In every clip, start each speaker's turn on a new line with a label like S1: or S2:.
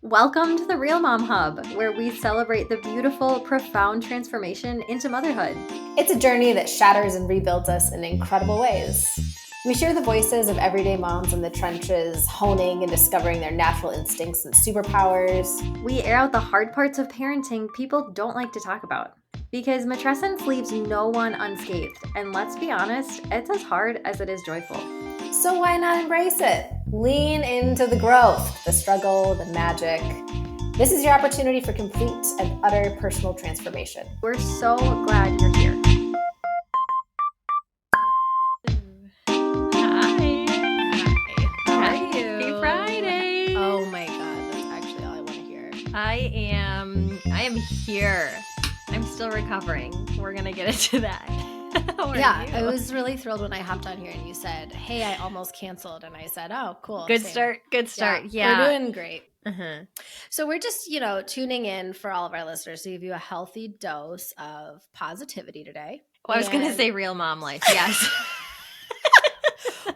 S1: Welcome to the Real Mom Hub, where we celebrate the beautiful, profound transformation into motherhood.
S2: It's a journey that shatters and rebuilds us in incredible ways. We share the voices of everyday moms in the trenches, honing and discovering their natural instincts and superpowers.
S1: We air out the hard parts of parenting people don't like to talk about. Because matrescence leaves no one unscathed, and let's be honest, it's as hard as it is joyful.
S2: So why not embrace it? Lean into the growth, the struggle, the magic. This is your opportunity for complete and utter personal transformation.
S1: We're so glad you're here.
S3: Hi.
S2: How are you?
S3: Happy Friday.
S2: Oh my God, that's actually all I want to hear.
S3: I am here. I'm still recovering. We're gonna get into that. How are you?
S2: I was really thrilled when I hopped on here and you said, "Hey, I almost canceled," and I said, "Oh, cool."
S3: Good
S2: same.
S3: start. Good start.
S2: We're doing great.
S3: Uh-huh.
S2: So we're just, tuning in for all of our listeners to give you a healthy dose of positivity today.
S3: Well, I was gonna say real mom life. Yes.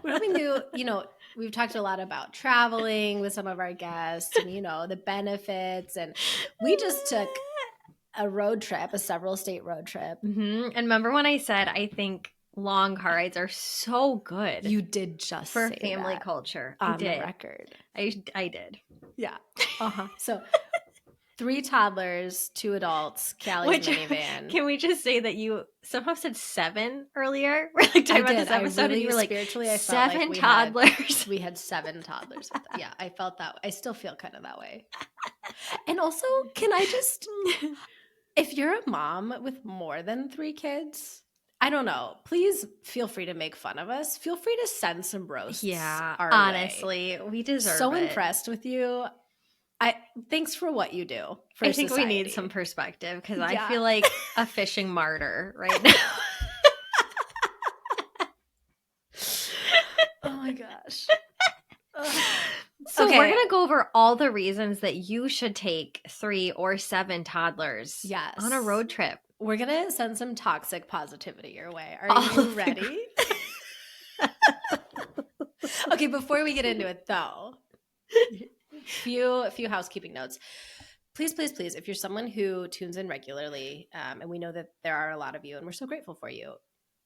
S2: We're hoping to, we've talked a lot about traveling with some of our guests and, the benefits. And we just took a road trip, a several state road trip.
S3: Mm-hmm. And remember when I said I think long car rides are so good?
S2: You did just
S3: for
S2: say
S3: family
S2: that
S3: culture.
S2: on
S3: I did.
S2: the record.
S3: I did.
S2: Yeah. So 3 toddlers, 2 adults, Callie's minivan.
S3: Can we just say that you somehow said 7 earlier? We're like talking about this episode, and you were like,
S2: spiritually, I
S3: 7
S2: felt like
S3: toddlers.
S2: We had 7 toddlers. Yeah, I felt that. I still feel kind of that way. And also, can I just, if you're a mom with more than 3 kids, I don't know, please feel free to make fun of us. Feel free to send some roasts.
S3: Yeah,
S2: our
S3: honestly, we deserve
S2: so
S3: it.
S2: Impressed with you. Thanks for what you do for
S3: I think
S2: society.
S3: we need some perspective because
S2: Yeah.
S3: I feel like a fishing martyr right now.
S2: Oh my gosh.
S3: So
S2: Okay.
S3: we're going to go over all the reasons that you should take 3 or 7 toddlers
S2: Yes.
S3: on a road trip.
S2: We're going to send some toxic positivity your way. Are
S3: All
S2: you
S3: of the
S2: ready? Okay, before we get into it though, few housekeeping notes. Please, if you're someone who tunes in regularly, and we know that there are a lot of you, and we're so grateful for you,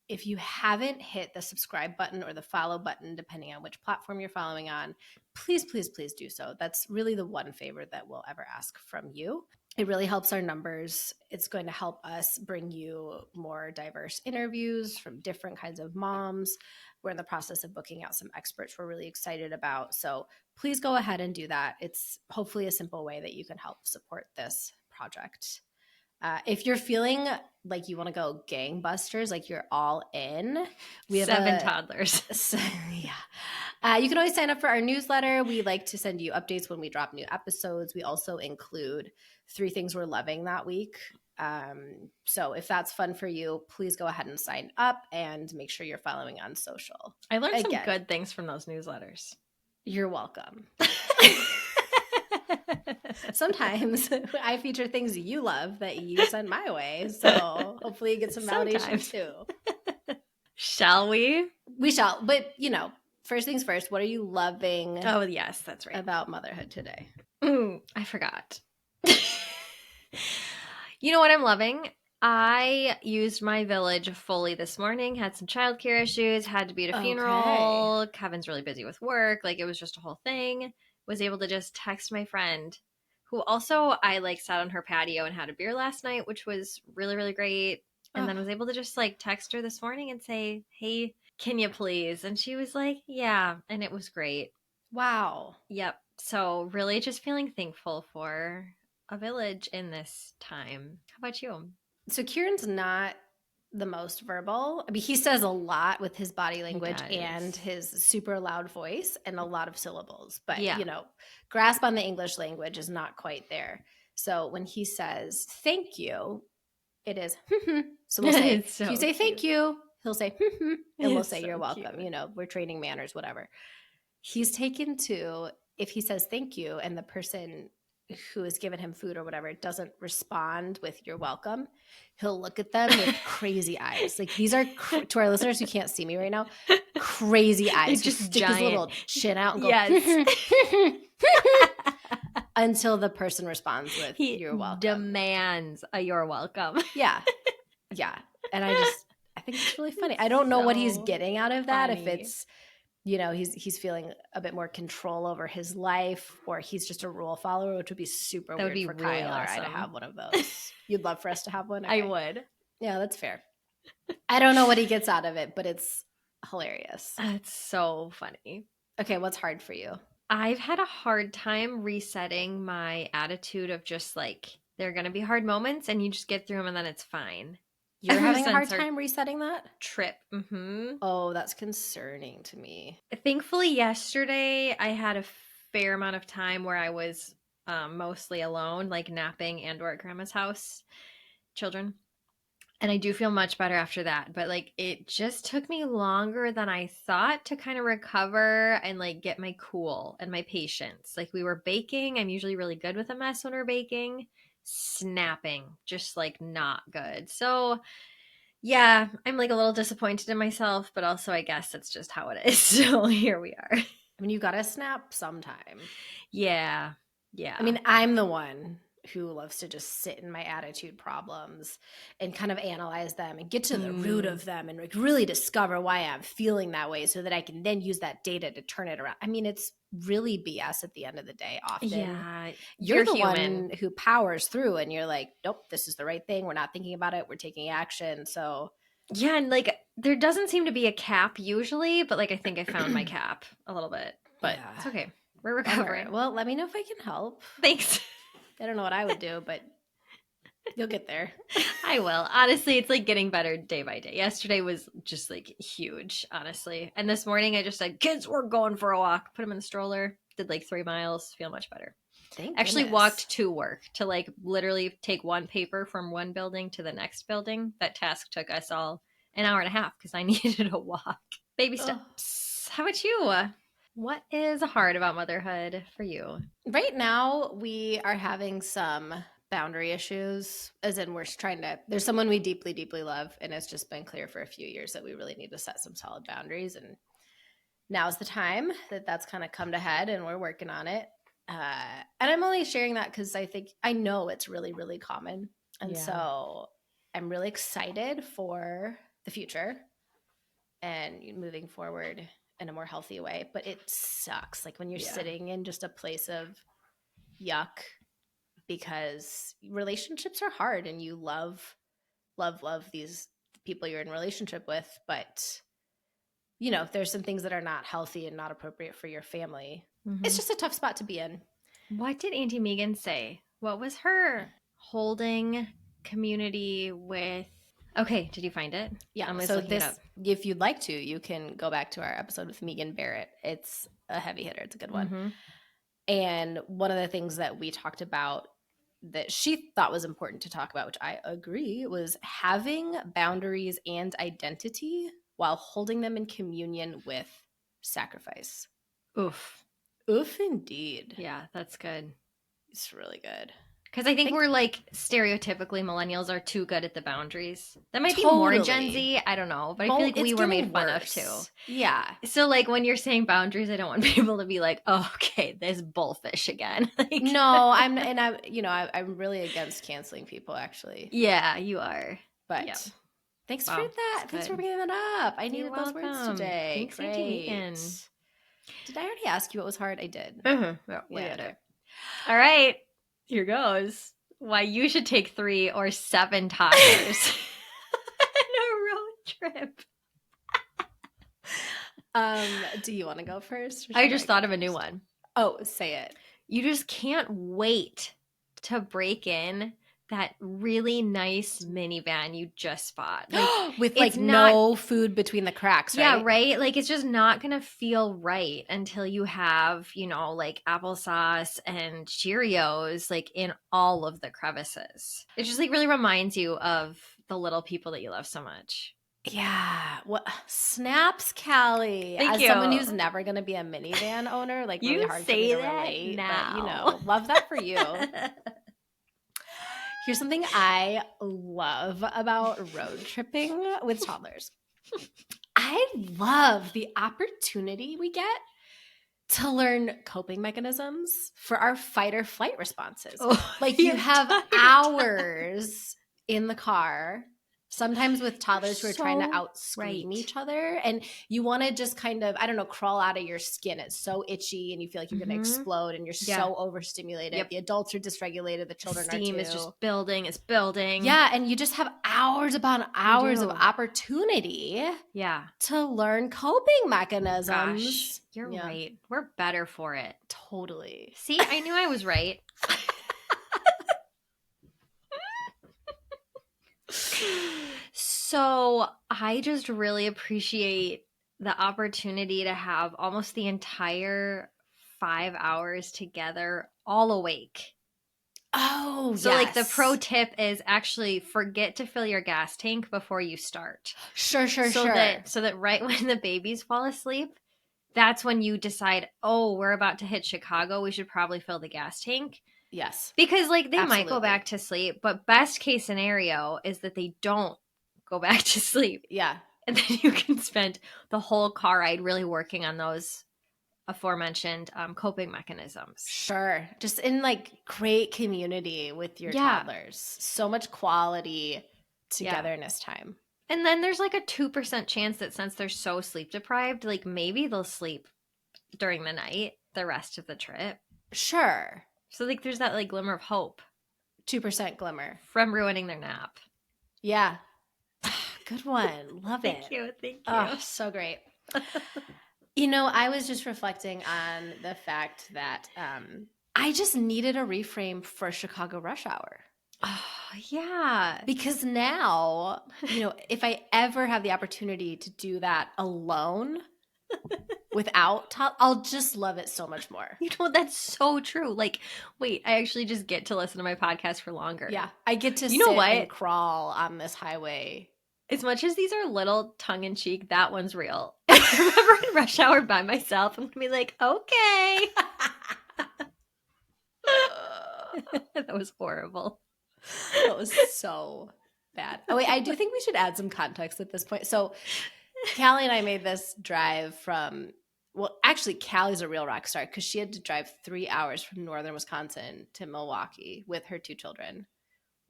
S2: if you haven't hit the subscribe button or the follow button, depending on which platform you're following on, please do so. That's really the one favor that we'll ever ask from you. It really helps our numbers. It's going to help us bring you more diverse interviews from different kinds of moms. We're in the process of booking out some experts we're really excited about. So please go ahead and do that. It's hopefully a simple way that you can help support this project. If you're feeling like you want to go gangbusters, like you're all in, we have
S3: 7 toddlers.
S2: Yeah. You can always sign up for our newsletter. We like to send you updates when we drop new episodes. We also include 3 things we're loving that week. So if that's fun for you, please go ahead and sign up and make sure you're following on social.
S3: I learned some good things from those newsletters.
S2: You're welcome. Sometimes I feature things you love that you send my way. So hopefully you get some validation too.
S3: Shall we?
S2: We shall. But, first things first, what are you loving
S3: Oh, yes, that's right.
S2: about motherhood today?
S3: I forgot. You know what I'm loving? I used my village fully this morning, had some childcare issues, had to be at a funeral.
S2: Okay.
S3: Kevin's really busy with work. Like, it was just a whole thing. Was able to just text my friend, who also I sat on her patio and had a beer last night, which was really, really great. And then was able to just text her this morning and say, "Hey, can you please?" And she was like, "Yeah." And it was great.
S2: Wow.
S3: Yep. So really just feeling thankful for a village in this time. How about you?
S2: So Kieran's not the most verbal. I mean, he says a lot with his body language and his super loud voice and a lot of syllables. But, grasp on the English language is not quite there. So when he says thank you, it is, so we'll say, if you say thank you, he'll say, and we'll say you're welcome. Cute. We're training manners, whatever. He's taken to, if he says thank you and the person who has given him food or whatever doesn't respond with you're welcome, he'll look at them with crazy eyes. Like, these are to our listeners who can't see me right now, crazy eyes.
S3: Just
S2: stick
S3: giant.
S2: his little chin out and go,
S3: yes.
S2: until the person responds with,
S3: He
S2: you're welcome.
S3: demands a you're welcome.
S2: Yeah. Yeah. And I think it's really funny. I don't know what he's
S3: So
S2: getting out of that. If
S3: funny.
S2: it's, you know, he's feeling a bit more control over his life, or he's just a rule follower, which would be super
S3: That would
S2: weird
S3: be
S2: for
S3: really
S2: Kyle or I to
S3: awesome.
S2: have one of those. You'd love for us to have one?
S3: I
S2: Okay.
S3: would.
S2: Yeah, that's fair. I don't know what he gets out of it, but it's hilarious.
S3: That's so funny.
S2: Okay, what's hard for you?
S3: I've had a hard time resetting my attitude of just like, there are going to be hard moments and you just get through them and then it's fine.
S2: You're
S3: Ever
S2: having a hard
S3: since our
S2: time resetting that?
S3: trip. Mm-hmm.
S2: Oh, that's concerning to me.
S3: Thankfully, yesterday I had a fair amount of time where I was mostly alone, like napping and or at grandma's house, children. And I do feel much better after that. But like it just took me longer than I thought to kind of recover and like get my cool and my patience. Like we were baking. I'm usually really good with a mess when we're baking. Snapping, just like not good. So yeah, I'm like a little disappointed in myself, but also I guess it's just how it is. So here we are.
S2: I mean, you gotta snap sometime.
S3: Yeah. Yeah.
S2: I mean, I'm the one who loves to just sit in my attitude problems and kind of analyze them and get to the root of them and like really discover why I'm feeling that way so that I can then use that data to turn it around. I mean, it's really BS at the end of the day often.
S3: Yeah.
S2: You're the
S3: human.
S2: one who powers through and you're like, nope, this is the right thing. We're not thinking about it. We're taking action. So
S3: yeah, and like there doesn't seem to be a cap usually, but like I think I found my cap a little bit. But
S2: yeah.
S3: it's okay. We're
S2: Bummer.
S3: recovering.
S2: Well, let me know if I can help.
S3: Thanks.
S2: I don't know what I would do, but you'll get there.
S3: I will. Honestly, it's like getting better day by day. Yesterday was just like huge, honestly. And this morning I just said, kids, we're going for a walk. Put them in the stroller. Did like 3 miles. Feel much better. Actually walked to work to like literally take one paper from one building to the next building. That task took us all an hour and a half because I needed a walk. Baby steps. How about you? What is hard about motherhood for you?
S2: Right now, we are having some boundary issues, as in there's someone we deeply, deeply love, and it's just been clear for a few years that we really need to set some solid boundaries, and now's the time that's kind of come to head, and we're working on it. And I'm only sharing that because I know it's really, really common, and so I'm really excited for the future and moving forward in a more healthy way, but it sucks like when you're sitting in just a place of yuck because relationships are hard and you love these people you're in relationship with, but you know, there's some things that are not healthy and not appropriate for your family. It's just a tough spot to be in.
S3: What did Auntie Megan say? What was her holding community with? Okay, did you find it?
S2: Yeah,
S3: I'm just
S2: so
S3: looking it up.
S2: if you'd like to, you can go back to our episode with Megan Barrett. It's a heavy hitter. It's a good one. And one of the things that we talked about that she thought was important to talk about, which I agree, was having boundaries and identity while holding them in communion with sacrifice.
S3: Oof.
S2: Oof, indeed.
S3: Yeah, that's good.
S2: It's really good.
S3: Because I think we're like stereotypically millennials are too good at the boundaries. That might be more Gen Z. I don't know. But I feel like we were made fun of too.
S2: Yeah.
S3: So like when you're saying boundaries, I don't want people to be like, oh, okay, there's bullfish again. Like,
S2: no, I'm really against canceling people actually.
S3: Yeah, you are.
S2: But thanks for that. Thanks for bringing that up. I needed those words today.
S3: Thanks, Auntie Megan.
S2: Did I already ask you what was hard? I did.
S3: Yeah, okay. All right. Here goes. Why you should take 3 or 7 toddlers on a road trip.
S2: Do you want to go first?
S3: I just thought of a new one.
S2: Oh, say it.
S3: You just can't wait to break in that really nice minivan you just bought. Like,
S2: with like no food between the cracks, right?
S3: Yeah, right? Like it's just not going to feel right until you have, like applesauce and Cheerios like in all of the crevices. It just like really reminds you of the little people that you love so much.
S2: Yeah. What snaps, Callie.
S3: Thank you.
S2: Someone who's never going to be a minivan owner, like really hard for me to relate.
S3: Now.
S2: But, love that for you. Here's something I love about road tripping with toddlers. I love the opportunity we get to learn coping mechanisms for our fight or flight responses.
S3: Oh,
S2: Like
S3: the
S2: you have
S3: entire
S2: hours in the car, sometimes with toddlers who are trying to
S3: So
S2: out-scream
S3: right.
S2: each other. And you want to just kind of, I don't know, crawl out of your skin. It's so itchy and you feel like you're going to
S3: Mhm.
S2: explode and you're
S3: Yeah.
S2: so overstimulated.
S3: Yep.
S2: The adults are dysregulated. The children
S3: Steam
S2: are too.
S3: is just building. It's building.
S2: Yeah, and you just have hours upon hours of
S3: do.
S2: opportunity
S3: Yeah.
S2: to learn coping mechanisms.
S3: Gosh, you're
S2: Yeah.
S3: right. We're better for it.
S2: Totally.
S3: See, I knew I was right. So I just really appreciate the opportunity to have almost the entire 5 hours together all awake.
S2: Oh,
S3: So like the
S2: yes.
S3: pro tip is actually forget to fill your gas tank before you start.
S2: Sure.
S3: So that right when the babies fall asleep, that's when you decide, oh, we're about to hit Chicago. We should probably fill the gas tank.
S2: Yes.
S3: Because like they might go
S2: Absolutely.
S3: back to sleep, but best case scenario is that they don't go back to sleep.
S2: Yeah.
S3: And then you can spend the whole car ride really working on those aforementioned coping mechanisms.
S2: Sure. Just in like great community with your
S3: Yeah.
S2: toddlers. So much quality togetherness time.
S3: And then there's like a 2% chance that since they're so sleep deprived, like maybe they'll sleep during the night the rest of the trip.
S2: Sure.
S3: So like there's that like glimmer of hope
S2: 2% glimmer.
S3: from ruining their nap.
S2: Yeah. Good one. Love it.
S3: Thank you.
S2: Oh, so great. You know, I was just reflecting on the fact that I just needed a reframe for Chicago rush hour.
S3: Oh, yeah.
S2: Because now, you know, if I ever have the opportunity to do that alone without I'll just love it so much more.
S3: You know, that's so true. Like, wait, I actually just get to listen to my podcast for longer.
S2: Yeah. I get to
S3: You know
S2: sit
S3: what?
S2: and crawl on this highway.
S3: As much as these are little tongue-in-cheek, that one's real. I remember in rush hour by myself, I'm going to be like, okay. That was horrible.
S2: That was so bad. Oh, wait, I do think we should add some context at this point. So Callie and I made this drive from, well, actually, Callie's a real rock star because she had to drive 3 hours from northern Wisconsin to Milwaukee with her 2 children.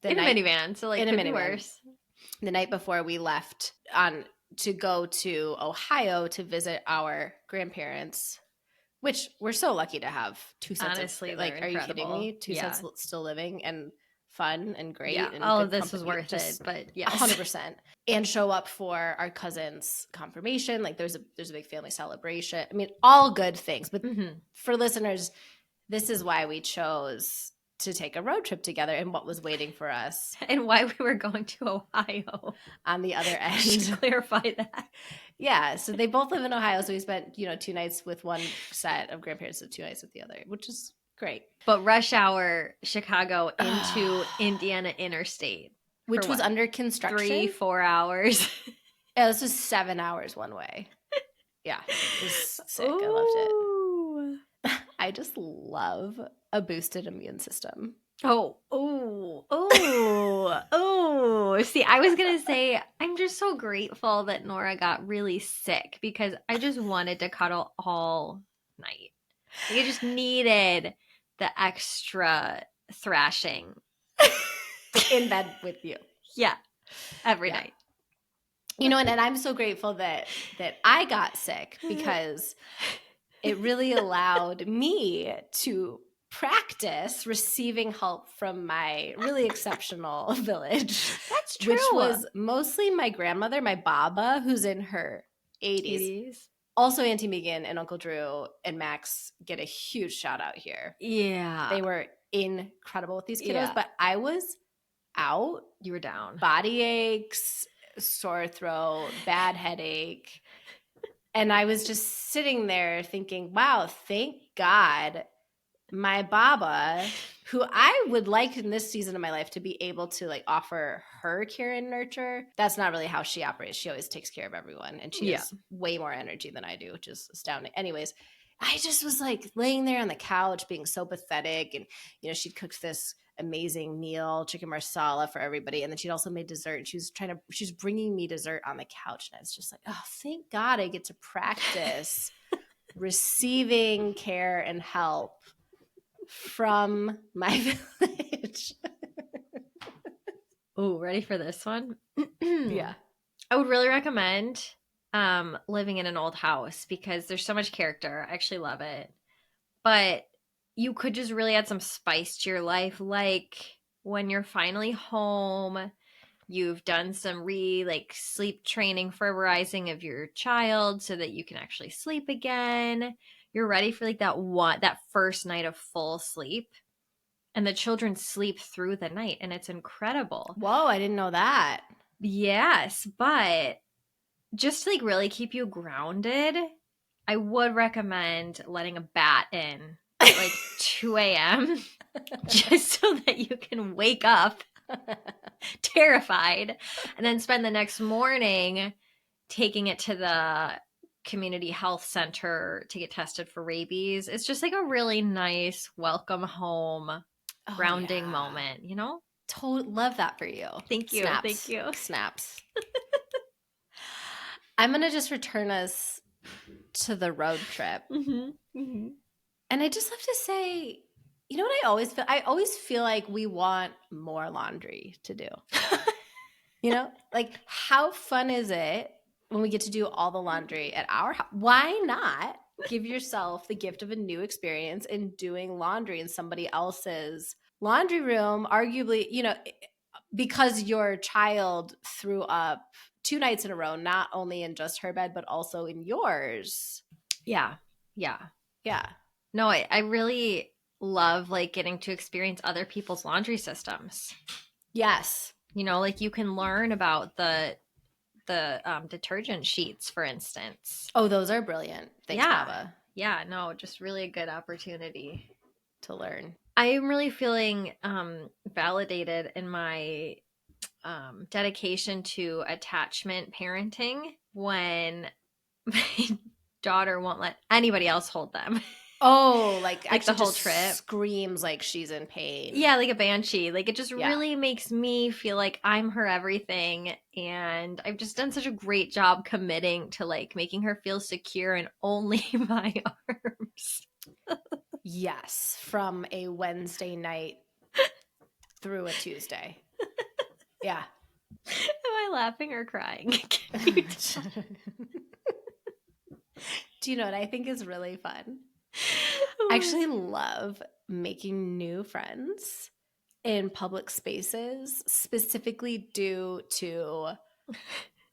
S3: In a minivan, so like
S2: in a
S3: could be
S2: minivan.
S3: worse.
S2: The night before we left to go to Ohio to visit our grandparents, which we're so lucky to have 2 sets
S3: Honestly,
S2: of, like,
S3: they're
S2: are you kidding
S3: incredible.
S2: me? 2
S3: Yeah.
S2: sets still living and fun and great.
S3: Yeah,
S2: and
S3: all
S2: good
S3: of this was
S2: company,
S3: worth
S2: just
S3: it, but yes.
S2: 100%. And show up for our cousin's confirmation. Like there's a big family celebration. I mean, all good things. But
S3: Mhm.
S2: for listeners, this is why we chose to take a road trip together and what was waiting for us
S3: And why we were going to Ohio.
S2: on the other
S3: I should
S2: end.
S3: clarify that.
S2: Yeah, so they both live in Ohio, so we spent 2 nights with one set of grandparents and 2 nights with the other, which is great.
S3: But rush hour, Chicago into Indiana interstate.
S2: Which
S3: For
S2: was
S3: what?
S2: under construction.
S3: 3-4 hours.
S2: Yeah, this was 7 hours one way. Yeah, it was sick. I loved it.
S3: Ooh.
S2: I just love a boosted immune system.
S3: Oh. See, I was going to say, I'm just so grateful that Nora got really sick because I just wanted to cuddle all night. Like, I just needed the extra thrashing.
S2: In bed with you.
S3: Yeah. Every
S2: Yeah.
S3: night.
S2: And I'm so grateful that I got sick because it really allowed me to practice receiving help from my really exceptional village.
S3: That's true.
S2: Which was mostly my grandmother, my Baba, who's in her 80s. Also, Auntie Megan and Uncle Drew and Max get a huge shout out here.
S3: Yeah.
S2: They were incredible with these kiddos,
S3: Yeah.
S2: but I was out.
S3: You were down.
S2: Body aches, sore throat, bad headache. And I was just sitting there thinking, wow, thank God my Baba, who I would like in this season of my life to be able to like offer her care and nurture. That's not really how she operates. She always takes care of everyone. And she has way more energy than I do, which is astounding. Anyways, I just was like laying there on the couch being so pathetic. And, she'd cooked this amazing meal, chicken marsala for everybody. And then she'd also made dessert. And she was bringing me dessert on the couch. And I was just like, oh, thank God I get to practice receiving care and help from my village.
S3: Ooh, ready for this one?
S2: Yeah.
S3: I would really recommend living in an old house because there's so much character. I actually love it. But you could just really add some spice to your life, like when you're finally home, you've done some sleep training for rising of your child so that you can actually sleep again. You're ready for that first night of full sleep. And the children sleep through the night, and it's incredible.
S2: Whoa, I didn't know that.
S3: Yes, but just to really keep you grounded, I would recommend letting a bat in at 2 a.m. just so that you can wake up terrified and then spend the next morning taking it to the community health center to get tested for rabies. It's just a really nice welcome home grounding moment,
S2: Love that for you.
S3: Thank you.
S2: Snaps.
S3: Thank you.
S2: Snaps. I'm going to just return us to the road trip.
S3: Mm-hmm. Mm-hmm.
S2: And I just have to say, you know what I always feel? I always feel like we want more laundry to do. How fun is it when we get to do all the laundry at our house? Why not give yourself the gift of a new experience in doing laundry in somebody else's laundry room, arguably, because your child threw up 2 nights in a row, not only in just her bed, but also in yours.
S3: Yeah. Yeah.
S2: Yeah.
S3: No, I really love getting to experience other people's laundry systems.
S2: Yes.
S3: You can learn about the detergent sheets, for instance.
S2: Oh, those are brilliant. Thanks, Baba.
S3: Yeah, no, just really a good opportunity
S2: to learn.
S3: I am really feeling validated in my dedication to attachment parenting when my daughter won't let anybody else hold them.
S2: Oh,
S3: the whole trip.
S2: Screams like she's in pain.
S3: Yeah, like a banshee. It just really makes me feel like I'm her everything. And I've just done such a great job committing to making her feel secure in only my arms.
S2: Yes, from a Wednesday night through a Tuesday. Yeah.
S3: Am I laughing or crying?
S2: Do you know what I think is really fun? I actually love making new friends in public spaces, specifically due to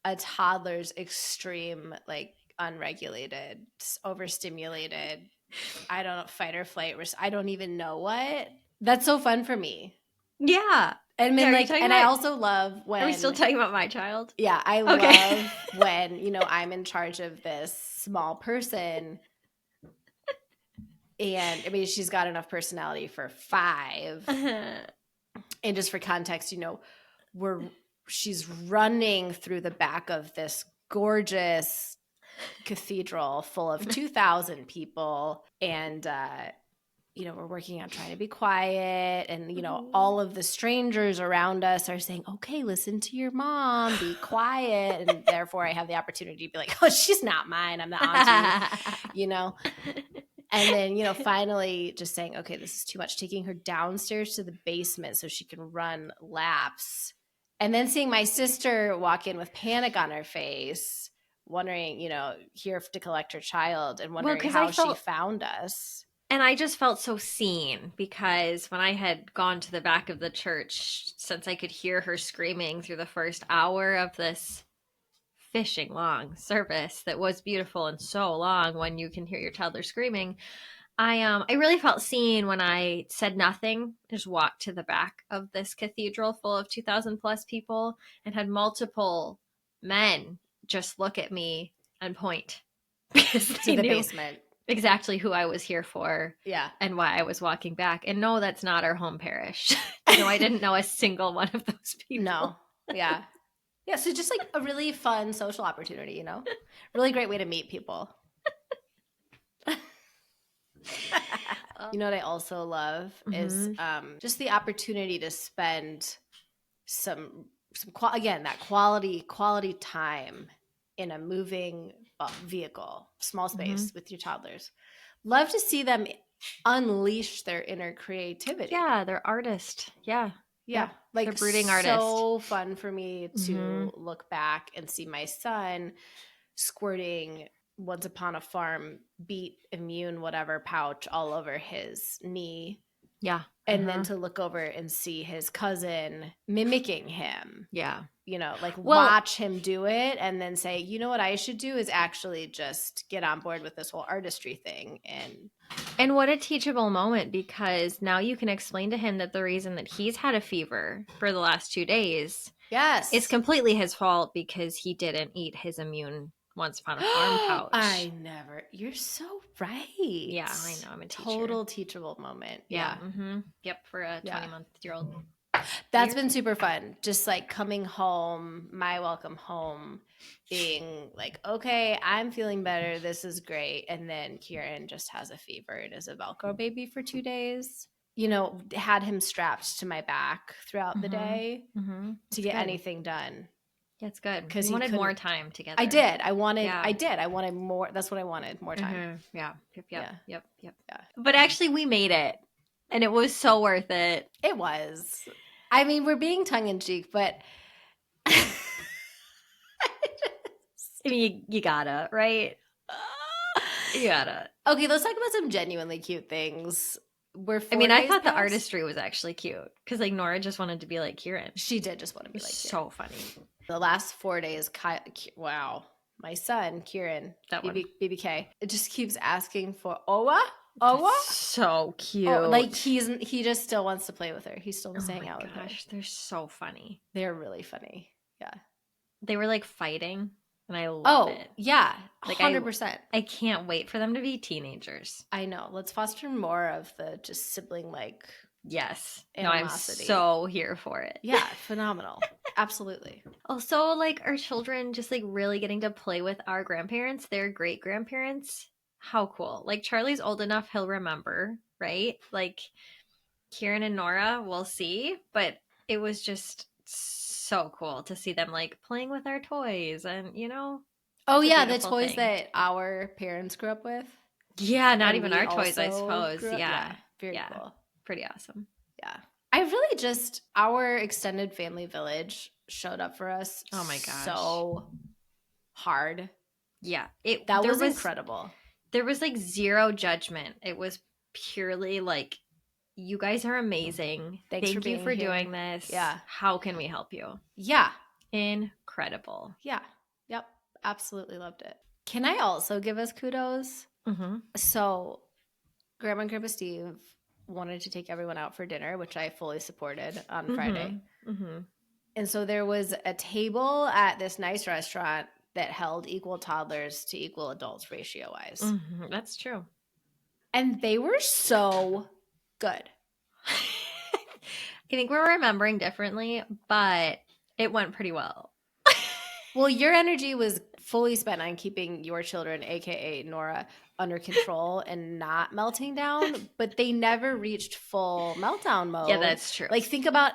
S2: a toddler's extreme, unregulated, overstimulated, I don't know, fight or flight. I don't even know what. That's so fun for me.
S3: Yeah.
S2: And I also love when.
S3: Are we still talking about my child?
S2: Yeah, I love when, I'm in charge of this small person. And she's got enough personality for 5. And just for context, she's running through the back of this gorgeous cathedral full of 2,000 people. And, we're working on trying to be quiet. And, all of the strangers around us are saying, okay, listen to your mom, be quiet. And therefore I have the opportunity to be like, oh, she's not mine. I'm the auntie, And then, finally just saying, okay, this is too much, taking her downstairs to the basement so she can run laps. And then seeing my sister walk in with panic on her face, wondering, here to collect her child and wondering how she found us.
S3: And I just felt so seen because when I had gone to the back of the church, since I could hear her screaming through the first hour of this fishing long service that was beautiful and so long when you can hear your toddler screaming, I really felt seen when I said nothing, just walked to the back of this cathedral full of 2,000 plus people and had multiple men just look at me and point because they
S2: to the
S3: knew
S2: basement
S3: exactly who I was here for.
S2: Yeah.
S3: And why I was walking back. And no, that's not our home parish. I didn't know a single one of those people.
S2: No. Yeah. Yeah, so just a really fun social opportunity, Really great way to meet people. You know what I also love is just the opportunity to spend some that quality time in a moving vehicle, small space with your toddlers. Love to see them unleash their inner creativity.
S3: Yeah, they're artists. Yeah.
S2: Yeah.
S3: Yep.
S2: Like
S3: They're brooding
S2: so fun for me to
S3: Mhm.
S2: look back and see my son squirting Once Upon a Farm beat immune whatever pouch all over his knee.
S3: Yeah.
S2: And then to look over and see his cousin mimicking him.
S3: Yeah.
S2: You know, like
S3: Well-
S2: watch him do it and then say, you know what I should do is actually just get on board with this whole artistry thing.
S3: And what a teachable moment, because now you can explain to him that the reason that he's had a fever for the last 2 days,
S2: yes,
S3: it's completely his fault because he didn't eat his immune Once Upon a Farm pouch.
S2: You're so right.
S3: Yeah, I know. I'm a teacher.
S2: Total teachable moment.
S3: Yeah. Yep. For a
S2: Yeah.
S3: 20-month-old.
S2: That's been super fun. Just like coming home, my welcome home, being like, okay, I'm feeling better. This is great. And then Kieran just has a fever and is a Velcro baby for 2 days. You know, had him strapped to my back throughout the day to get anything done.
S3: Yeah, it's good.
S2: Because
S3: he wanted more time together.
S2: I did. I wanted more. That's what I wanted. More time.
S3: Yeah. Yep.
S2: Yeah.
S3: But actually, we made it. And it was so worth it.
S2: It was. I mean, we're being tongue in cheek, but
S3: I mean, you gotta, right? You gotta.
S2: Okay, let's talk about some genuinely cute things.
S3: I thought the artistry was actually cute because like Nora just wanted to be like Kieran.
S2: She did just want to be like
S3: so funny.
S2: The last 4 days, wow, my son Kieran, BBK, it just keeps asking for Owa.
S3: That's so cute.
S2: Like he just still wants to play with her. He still wants to hang out with her.
S3: They're so funny.
S2: They're really funny. Yeah,
S3: they were like fighting, and I love it.
S2: Yeah,
S3: like
S2: 100%.
S3: I can't wait for them to be teenagers.
S2: I know. Let's foster more of the just sibling like.
S3: Yes.
S2: Animosity.
S3: No, I'm so here for it.
S2: Yeah, phenomenal. Absolutely.
S3: Also, like our children just like really getting to play with our grandparents, their great grandparents. How cool. Like Charlie's old enough, he'll remember, right? Like Kieran and Nora, we'll see. But it was just so cool to see them like playing with our toys and, you know.
S2: Oh, yeah, the toys that our parents grew up with.
S3: Yeah, not even our toys, I suppose. Yeah.
S2: Very cool.
S3: Pretty awesome.
S2: Yeah. I really just, our extended family village showed up for us.
S3: Oh my gosh.
S2: So hard.
S3: Yeah.
S2: That was incredible.
S3: There was like zero judgment. It was purely like, you guys are amazing. Thank you for doing this.
S2: Yeah.
S3: How can we help you?
S2: Yeah.
S3: Incredible.
S2: Yeah. Yep. Absolutely loved it. Can I also give us kudos?
S3: Mm-hmm.
S2: So Grandma and Grandpa Steve wanted to take everyone out for dinner, which I fully supported on Friday.
S3: Mm-hmm.
S2: And so there was a table at this nice restaurant that held equal toddlers to equal adults ratio-wise.
S3: Mm-hmm. That's true.
S2: And they were so good.
S3: I think we're remembering differently, but it went pretty well.
S2: Well, your energy was fully spent on keeping your children, aka Nora, under control and not melting down, but they never reached full meltdown mode.
S3: Yeah, that's true.
S2: Like think about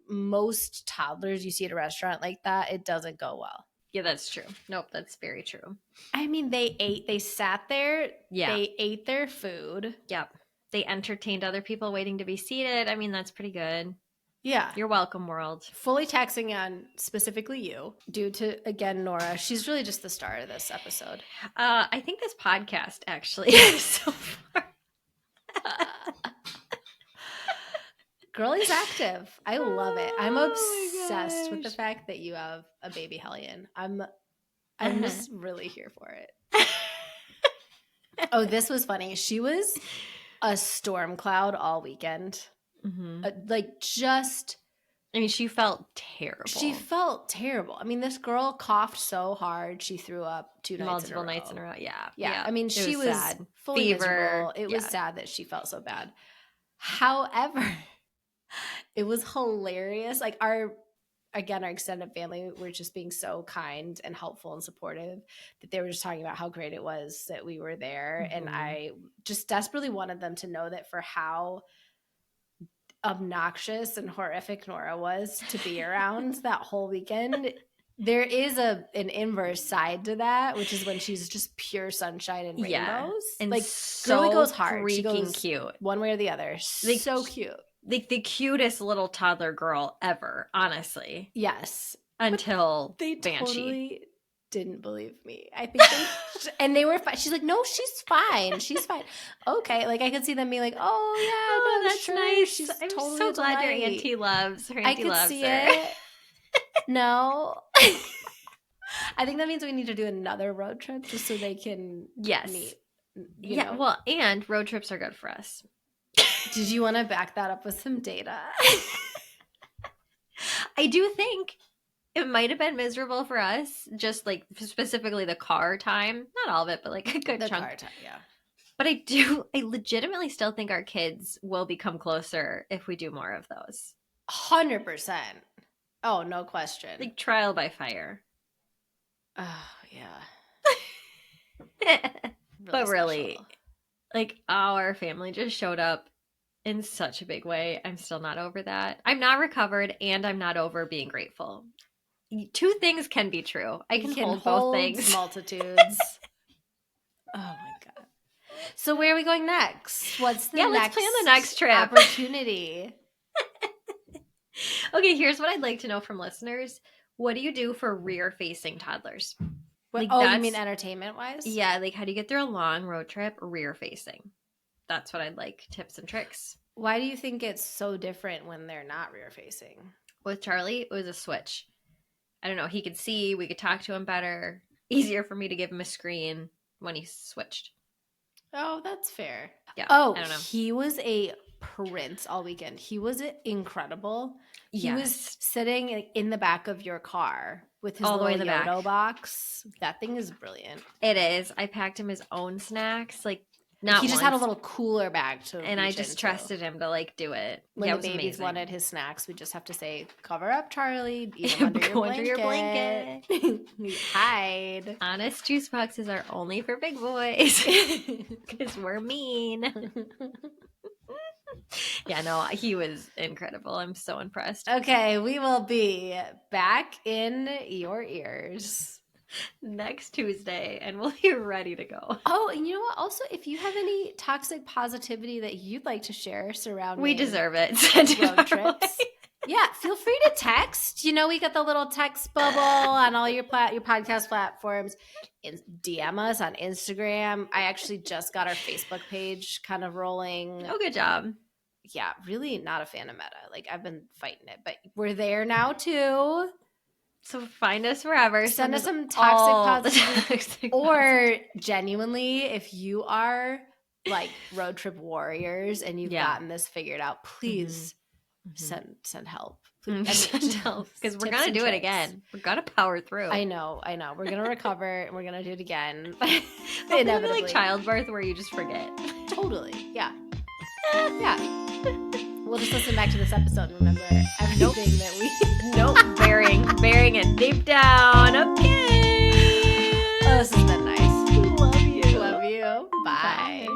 S2: most toddlers you see at a restaurant like that, it doesn't go well.
S3: Yeah, that's true. Nope, that's very true.
S2: I mean, they sat there,
S3: yeah.
S2: They ate their food.
S3: Yep. They entertained other people waiting to be seated. I mean, that's pretty good.
S2: Yeah.
S3: You're welcome, world. Fully
S2: taxing on specifically you due to, again, Nora. She's really just the star of this episode.
S3: I think this podcast, actually, so far.
S2: Girlie's active. I love it. I'm obsessed with the fact that you have a baby hellion. I'm just really here for it. Oh, this was funny. She was a storm cloud all weekend.
S3: Mm-hmm.
S2: She felt terrible. I mean, this girl coughed so hard she threw up multiple nights in a row. Yeah. I mean, she was sad. Fully miserable. It was sad that she felt so bad. However, it was hilarious. Like our extended family were just being so kind and helpful and supportive that they were just talking about how great it was that we were there. Mm-hmm. And I just desperately wanted them to know that for how obnoxious and horrific Nora was to be around that whole weekend, There is an inverse side to that, which is when she's just pure sunshine and rainbows.
S3: Yeah. And
S2: like
S3: so
S2: girly goes hard. She
S3: freaking
S2: goes
S3: cute.
S2: one way or the other.
S3: Like,
S2: So cute.
S3: Like the cutest little toddler girl ever, honestly.
S2: Yes.
S3: Until
S2: They
S3: Banshee.
S2: totally didn't believe me. I think and they were fine. She's like, no, she's fine. She's fine. Okay. Like I could see them being like, oh yeah, no,
S3: that's
S2: sure.
S3: nice.
S2: She's
S3: I'm
S2: totally
S3: so glad your
S2: delight.
S3: auntie loves her.
S2: I
S3: Auntie
S2: could
S3: loves
S2: see
S3: her.
S2: it. No. I think that means we need to do another road trip just so they can
S3: Yes.
S2: meet.
S3: Yeah,
S2: know.
S3: well, and road trips are good for us.
S2: Did you want to back that up with some data?
S3: I do think it might have been miserable for us, just like specifically the car time. Not all of it, but like a good
S2: The
S3: chunk.
S2: car time, yeah.
S3: But I legitimately still think our kids will become closer if we do more of those.
S2: 100%. Oh, no question.
S3: Like trial by fire.
S2: Oh, yeah.
S3: But really,
S2: special.
S3: like our family just showed up in such a big way. I'm still not over that. I'm not recovered and I'm not over being grateful. Two things can be true. I can hold both things.
S2: Multitudes. Oh my god. So where are we going next? What's the
S3: let's plan the next trip.
S2: Opportunity.
S3: Okay, here's what I'd like to know from listeners. What do you do for rear-facing toddlers?
S2: What,
S3: Like,
S2: you mean entertainment-wise?
S3: Yeah, like how do you get through a long road trip rear-facing? That's what I'd like, tips and tricks.
S2: Why do you think it's so different when they're not rear-facing?
S3: With Charlie, it was a switch. I don't know. He could see. We could talk to him better. Easier for me to give him a screen when he switched.
S2: Oh, that's fair.
S3: Yeah.
S2: Oh,
S3: I don't know.
S2: he was a prince all weekend. He was incredible. He was sitting in the back of your car with his
S3: all the way in
S2: little
S3: the
S2: Yodo
S3: back.
S2: box. That thing is brilliant.
S3: It is. I packed him his own snacks. Like,
S2: He just had a little cooler bag to
S3: and I
S2: reach
S3: just
S2: into.
S3: trusted him to like do it.
S2: When
S3: yeah,
S2: the
S3: it was
S2: babies
S3: amazing.
S2: wanted his snacks, we just have to say, "Cover up, Charlie. Eat them
S3: Go
S2: under your blanket. Hide."
S3: Honest juice boxes are only for big boys because we're mean. Yeah, no, he was incredible. I'm so impressed.
S2: Okay, we will be back in your ears
S3: next Tuesday, and we'll be ready to go.
S2: Oh, and you know what? Also, if you have any toxic positivity that you'd like to share surrounding
S3: we deserve it. Send
S2: road trips. Yeah, feel free to text. You know, we got the little text bubble on all your podcast platforms. DM us on Instagram. I actually just got our Facebook page kind of rolling.
S3: Oh, good job.
S2: Yeah, really not a fan of Meta. Like, I've been fighting it, but we're there now too.
S3: So find us wherever.
S2: Send us some toxic positivity. Or genuinely, if you are like road trip warriors and you've gotten this figured out, please send help.
S3: Send help. Because we're going to do it again. We're going to power through.
S2: I know. We're going to recover and we're going to do it again.
S3: Inevitably. Like childbirth where you just forget.
S2: Totally. Yeah. Yeah. We'll just listen back to this episode and remember everything that we...
S3: bearing it deep down. Okay.
S2: Oh, this has been nice.
S3: Love you.
S2: Love you. Bye.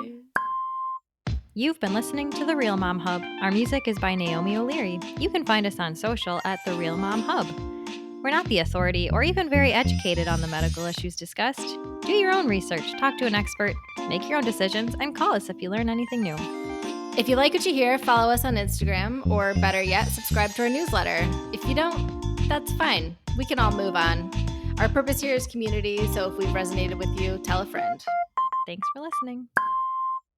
S4: You've been listening to The Real Mom Hub. Our music is by Naomi O'Leary. You can find us on social at The Real Mom Hub. We're not the authority or even very educated on the medical issues discussed. Do your own research, talk to an expert, make your own decisions, and call us if you learn anything new.
S1: If you like what you hear, follow us on Instagram, or better yet, subscribe to our newsletter. If you don't, that's fine. We can all move on. Our purpose here is community, so if we've resonated with you, tell a friend.
S4: Thanks for listening.